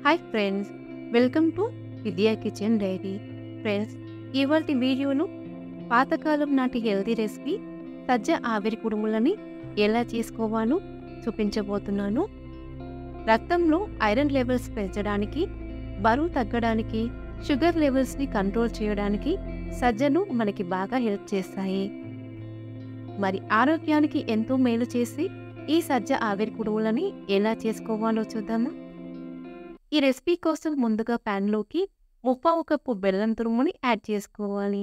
Hi friends, welcome to విద్యా kitchen dairy. Friends, ఇవాల్టి వీడియోను పాతకాలం నాటి హెల్తీ రెసిపీ సజ్జ ఆవిరి కుడుములని ఎలా చేసుకోవాలో చూపించబోతున్నాను. రక్తంలో ఐరన్ లెవెల్స్ పెంచడానికి, బరువు తగ్గడానికి, షుగర్ లెవెల్స్ని కంట్రోల్ చేయడానికి సజ్జను మనకి బాగా హెల్ప్ చేస్తాయి. మరి ఆరోగ్యానికి ఎంతో మేలు చేసి ఈ సజ్జ ఆవిరి కుడుములని ఎలా చేసుకోవాలో చూద్దామా. ఈ రెసిపీ కోసం ముందుగా ప్యాన్లోకి 3/4 కప్పు బెల్లం తురుముని యాడ్ చేసుకోవాలి.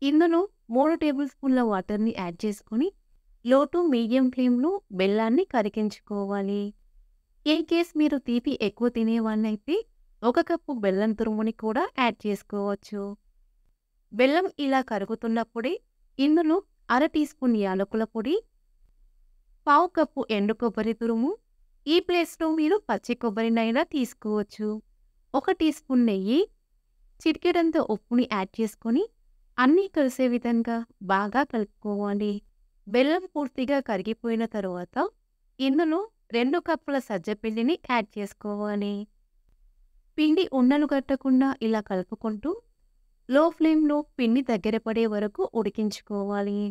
ఇందులో 3 టేబుల్ స్పూన్ల వాటర్ని యాడ్ చేసుకొని లో టు మీడియం ఫ్లేమ్లో బెల్లాన్ని కరిగించుకోవాలి. ఇన్ కేస్ మీరు తీపి ఎక్కువ తినేవాళ్ళైతే 1 కప్పు బెల్లం తురుముని కూడా యాడ్ చేసుకోవచ్చు. బెల్లం ఇలా కరుగుతున్నప్పుడే ఇందులో 1/2 టీ స్పూన్ యాలకుల పొడి, 1/4 కప్పు ఎండు కొబ్బరి తురుము, ఈ ప్లేస్లో మీరు పచ్చి కొబ్బరినైనా తీసుకోవచ్చు, 1 టీ స్పూన్ నెయ్యి, చిటికెడంత ఉప్పుని యాడ్ చేసుకొని అన్నీ కలిసే విధంగా బాగా కలుపుకోవాలి. బెల్లం పూర్తిగా కరిగిపోయిన తరువాత ఇందులో 2 కప్పుల సజ్జపిండిని యాడ్ చేసుకోవాలి. పిండి ఉండలు కట్టకుండా ఇలా కలుపుకుంటూ లో ఫ్లేమ్లో పిండి దగ్గర పడే వరకు ఉడికించుకోవాలి.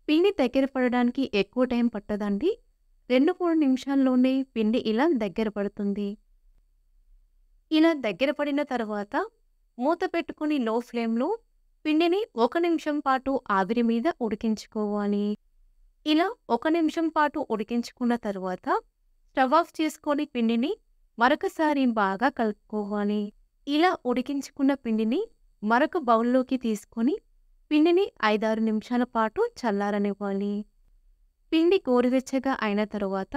పిండి దగ్గర పడడానికి ఎక్కువ టైం పట్టదండి, 2-3 నిమిషాల్లోనే పిండి ఇలా దగ్గర పడుతుంది. ఇలా దగ్గర పడిన తర్వాత మూత పెట్టుకుని లో ఫ్లేమ్లో పిండిని 1 నిమిషం పాటు ఆవిరి మీద ఉడికించుకోవాలి. ఇలా 1 నిమిషం పాటు ఉడికించుకున్న తర్వాత స్టవ్ ఆఫ్ చేసుకొని పిండిని మరొకసారి బాగా కలుపుకోవాలి. ఇలా ఉడికించుకున్న పిండిని మరొక బౌల్లోకి తీసుకొని పిండిని 5-6 నిమిషాల పాటు చల్లారనివ్వాలి. పిండి గోరువెచ్చగా అయిన తరువాత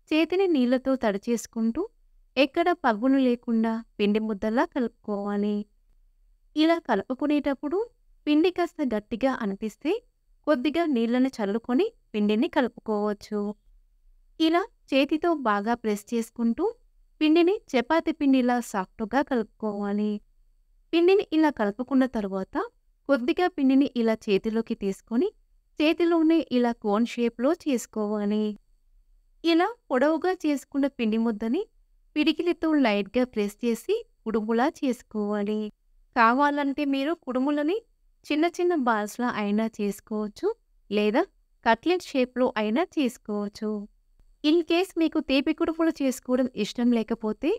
చేతిని నీళ్లతో తడిచేసుకుంటూ ఎక్కడ పగులు లేకుండా పిండి ముద్దలా కలుపుకోవాలి. ఇలా కలుపుకునేటప్పుడు పిండి కాస్త గట్టిగా అనిపిస్తే కొద్దిగా నీళ్లను చల్లుకొని పిండిని కలుపుకోవచ్చు. ఇలా చేతితో బాగా ప్రెస్ చేసుకుంటూ పిండిని చపాతీ పిండిలా సాఫ్ట్గా కలుపుకోవాలి. పిండిని ఇలా కలుపుకున్న తరువాత కొద్దిగా పిండిని ఇలా చేతిలోకి తీసుకొని చేతిలోనే ఇలా కోన్ షేప్లో చేసుకోవాలి. ఇలా పొడవుగా చేసుకున్న పిండి ముద్దని పిడికిలితో లైట్గా ప్రెస్ చేసి కుడుములా చేసుకోవాలి. కావాలంటే మీరు కుడుములని చిన్న చిన్న బాల్స్లా అయినా చేసుకోవచ్చు, లేదా కట్లెట్ షేప్లో అయినా చేసుకోవచ్చు. ఇన్ కేస్ మీకు తీపి కుడుములు చేసుకోవడం ఇష్టం లేకపోతే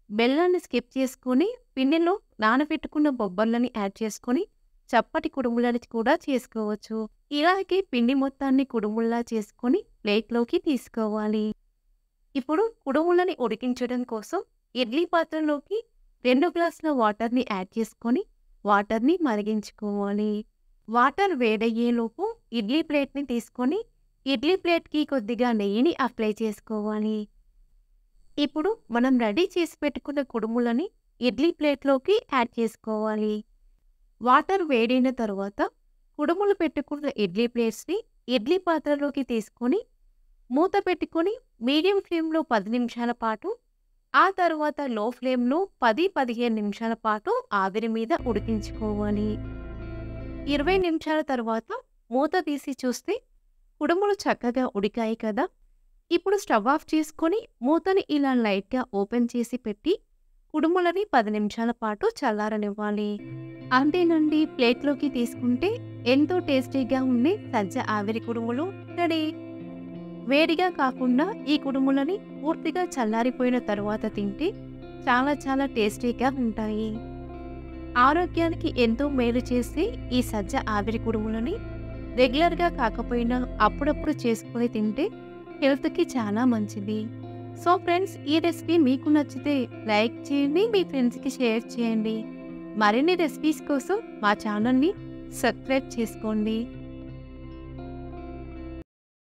బెల్లాన్ని స్కిప్ చేసుకొని పిండిలో నానబెట్టుకున్న బొబ్బర్లని యాడ్ చేసుకొని చప్పటి కుడుములని కూడా చేసుకోవచ్చు. ఇలాగే పిండి మొత్తాన్ని కుడుముల్లా చేసుకొని ప్లేట్లోకి తీసుకోవాలి. ఇప్పుడు కుడుములని ఉడికించడం కోసం ఇడ్లీ పాత్రలోకి 2 గ్లాసుల వాటర్ని యాడ్ చేసుకొని వాటర్ని మరిగించుకోవాలి. వాటర్ వేడయ్యేలోపు ఇడ్లీ ప్లేట్ని తీసుకొని ఇడ్లీ ప్లేట్కి కొద్దిగా నెయ్యిని అప్లై చేసుకోవాలి. ఇప్పుడు మనం రెడీ చేసి పెట్టుకున్న కుడుములని ఇడ్లీ ప్లేట్లోకి యాడ్ చేసుకోవాలి. వాటర్ వేడైన తరువాత కుడుములు పెట్టుకున్న ఇడ్లీ ప్లేట్స్ని ఇడ్లీ పాత్రలోకి తీసుకొని మూత పెట్టుకొని మీడియం ఫ్లేమ్లో 10 నిమిషాల పాటు, ఆ తర్వాత లో ఫ్లేమ్లో 10-15 నిమిషాల పాటు ఆవిరి మీద ఉడికించుకోవాలి. 20 నిమిషాల తర్వాత మూత తీసి చూస్తే కుడుములు చక్కగా ఉడికాయి కదా. ఇప్పుడు స్టవ్ ఆఫ్ చేసుకొని మూతని ఇలా లైట్గా ఓపెన్ చేసి పెట్టి కుడుములని 10 నిమిషాల పాటు చల్లారనివ్వాలి. అంతేనండి, ప్లేట్లోకి తీసుకుంటే ఎంతో టేస్టీగా ఉండే సజ్జ ఆవిరి కుడుములు రెడీ. వేడిగా కాకుండా ఈ కుడుములని పూర్తిగా చల్లారిపోయిన తరువాత తింటే చాలా చాలా టేస్టీగా ఉంటాయి. ఆరోగ్యానికి ఎంతో మేలు చేసే ఈ సజ్జ ఆవిరి కుడుములని రెగ్యులర్గా కాకపోయినా అప్పుడప్పుడు చేసుకొని తింటే హెల్త్కి చాలా మంచిది. సో ఫ్రెండ్స్, ఈ రెసిపీ మీకు నచ్చితే లైక్ చేయండి, మీ ఫ్రెండ్స్కి షేర్ చేయండి. మరిన్ని రెసిపీస్ కోసం మా ఛానల్ని సబ్స్క్రైబ్ చేసుకోండి.